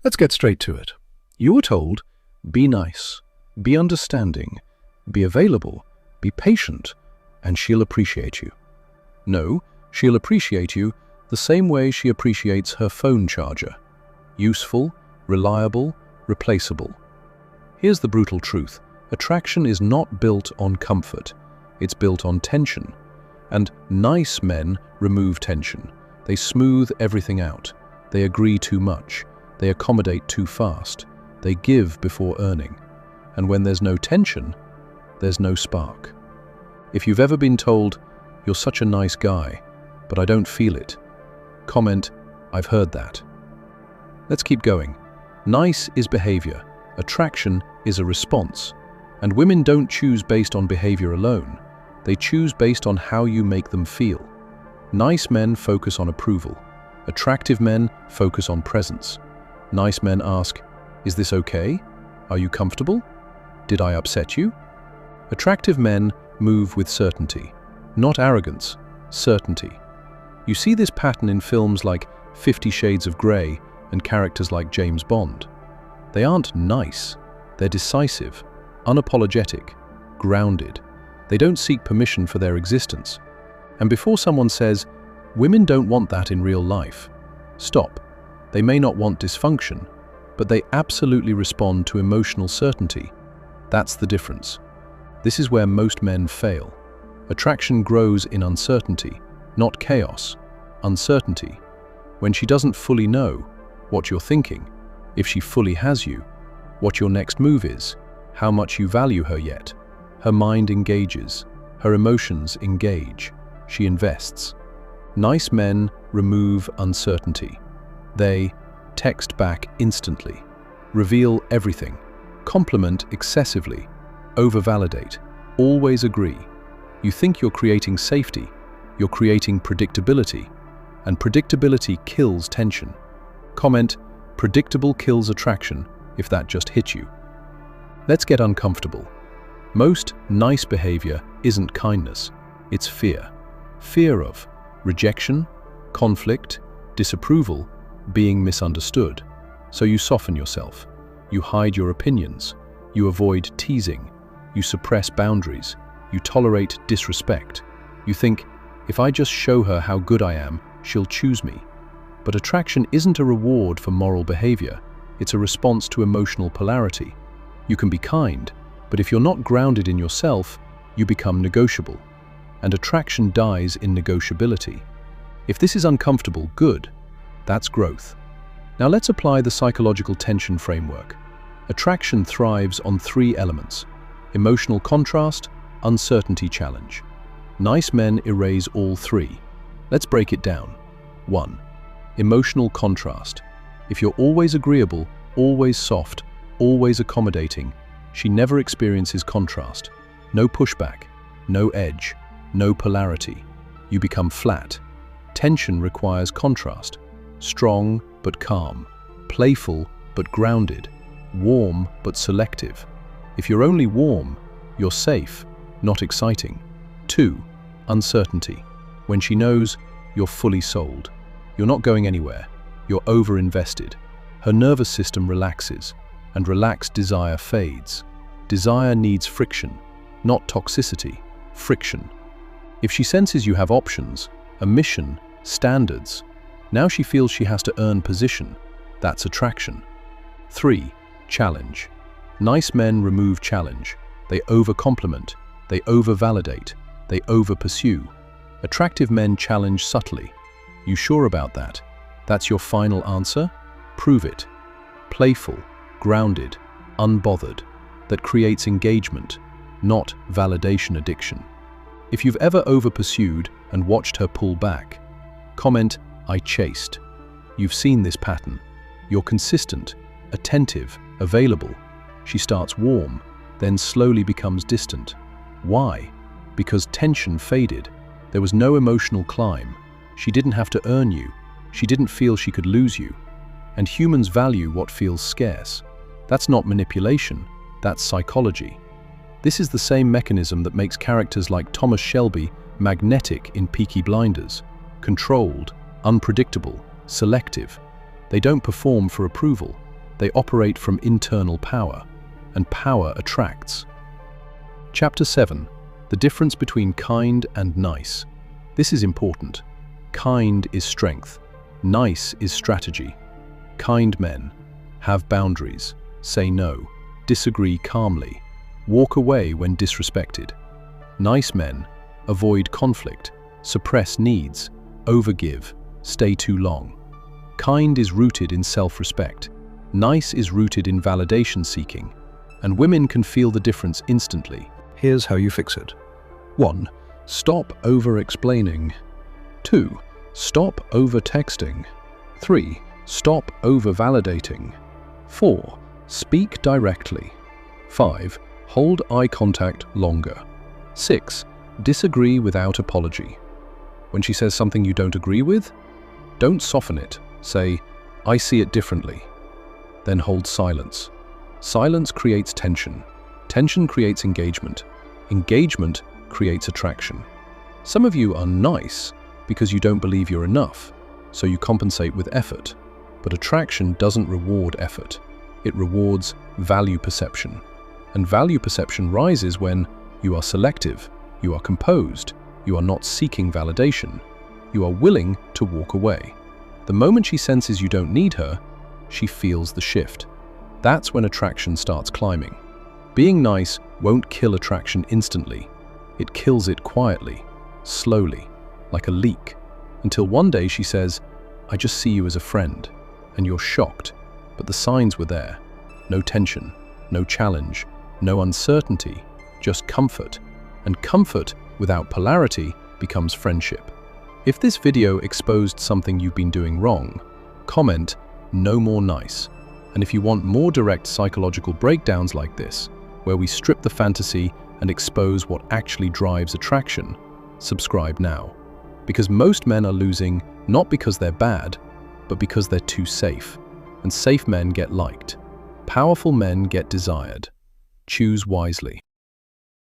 Let's get straight to it. You were told, be nice, be understanding, be available, be patient, and she'll appreciate you. No, she'll appreciate you the same way she appreciates her phone charger. Useful, reliable, replaceable. Here's the brutal truth. Attraction is not built on comfort. It's built on tension. And nice men remove tension. They smooth everything out. They agree too much. They accommodate too fast. They give before earning. And when there's no tension, there's no spark. If you've ever been told, "You're such a nice guy, but I don't feel it," comment, "I've heard that." Let's keep going. Nice is behavior. Attraction is a response. And women don't choose based on behavior alone. They choose based on how you make them feel. Nice men focus on approval. Attractive men focus on presence. Nice men ask, "Is this okay? Are you comfortable? Did I upset you?" Attractive men move with certainty. Not arrogance, certainty. You see this pattern in films like 50 Shades of Grey and characters like James Bond. They aren't nice. They're decisive, unapologetic, grounded. They don't seek permission for their existence. And before someone says, "Women don't want that in real life," stop. They may not want dysfunction, but they absolutely respond to emotional certainty. That's the difference. This is where most men fail. Attraction grows in uncertainty, not chaos. Uncertainty. When she doesn't fully know what you're thinking, if she fully has you, what your next move is, how much you value her yet. Her mind engages. Her emotions engage. She invests. Nice men remove uncertainty. They text back instantly, reveal everything, compliment excessively, over-validate, always agree. You think you're creating safety, you're creating predictability, and predictability kills tension. Comment, "Predictable kills attraction," if that just hit you. Let's get uncomfortable. Most nice behavior isn't kindness, it's fear. Fear of rejection, conflict, disapproval, being misunderstood. So you soften yourself. You hide your opinions. You avoid teasing. You suppress boundaries. You tolerate disrespect. You think, "If I just show her how good I am, she'll choose me." But attraction isn't a reward for moral behavior. It's a response to emotional polarity. You can be kind, but if you're not grounded in yourself, you become negotiable. And attraction dies in negotiability. If this is uncomfortable, good. That's growth. Now let's apply the psychological tension framework. Attraction thrives on 3 elements: emotional contrast, uncertainty challenge. Nice men erase all 3. Let's break it down. 1. Emotional contrast. If you're always agreeable, always soft, always accommodating, she never experiences contrast. No pushback, no edge, no polarity. You become flat. Tension requires contrast. Strong but calm, playful but grounded, warm but selective. If you're only warm, you're safe, not exciting. 2. Uncertainty. When she knows, you're fully sold. You're not going anywhere. You're over-invested. Her nervous system relaxes, and relaxed desire fades. Desire needs friction, not toxicity, friction. If she senses you have options, a mission, standards, now she feels she has to earn position. That's attraction. 3. Challenge. Nice men remove challenge. They over-compliment, they over-validate, they over-pursue. Attractive men challenge subtly. You sure about that? That's your final answer? Prove it. Playful, grounded, unbothered. That creates engagement, not validation addiction. If you've ever over-pursued and watched her pull back, comment, "I chased." You've seen this pattern. You're consistent, attentive, available. She starts warm, then slowly becomes distant. Why? Because tension faded. There was no emotional climb. She didn't have to earn you. She didn't feel she could lose you. And humans value what feels scarce. That's not manipulation, that's psychology. This is the same mechanism that makes characters like Thomas Shelby magnetic in Peaky Blinders. Controlled, unpredictable, selective. They don't perform for approval. They operate from internal power, and power attracts. Chapter 7. The difference between kind and nice. This is important. Kind is strength. Nice is strategy. Kind men have boundaries, say no, disagree calmly, walk away when disrespected. Nice men avoid conflict, suppress needs, overgive, stay too long. Kind is rooted in self-respect. Nice is rooted in validation seeking, and women can feel the difference instantly. Here's how you fix it. 1. Stop over-explaining. 2. Stop over-texting. 3. Stop over-validating. 4. Speak directly. 5. Hold eye contact longer. 6. Disagree without apology. When she says something you don't agree with, don't soften it. Say, "I see it differently." Then hold silence. Silence creates tension. Tension creates engagement. Engagement creates attraction. Some of you are nice because you don't believe you're enough, so you compensate with effort. But attraction doesn't reward effort. It rewards value perception. And value perception rises when you are selective, you are composed, you are not seeking validation, you are willing to walk away. The moment she senses you don't need her, she feels the shift. That's when attraction starts climbing. Being nice won't kill attraction instantly. It kills it quietly, slowly, like a leak, until one day she says, "I just see you as a friend," and you're shocked, but the signs were there. No tension, no challenge, no uncertainty, just comfort. And comfort without polarity becomes friendship. If this video exposed something you've been doing wrong, comment, "No more nice." And if you want more direct psychological breakdowns like this, where we strip the fantasy and expose what actually drives attraction, subscribe now. Because most men are losing not because they're bad, but because they're too safe. And safe men get liked. Powerful men get desired. Choose wisely.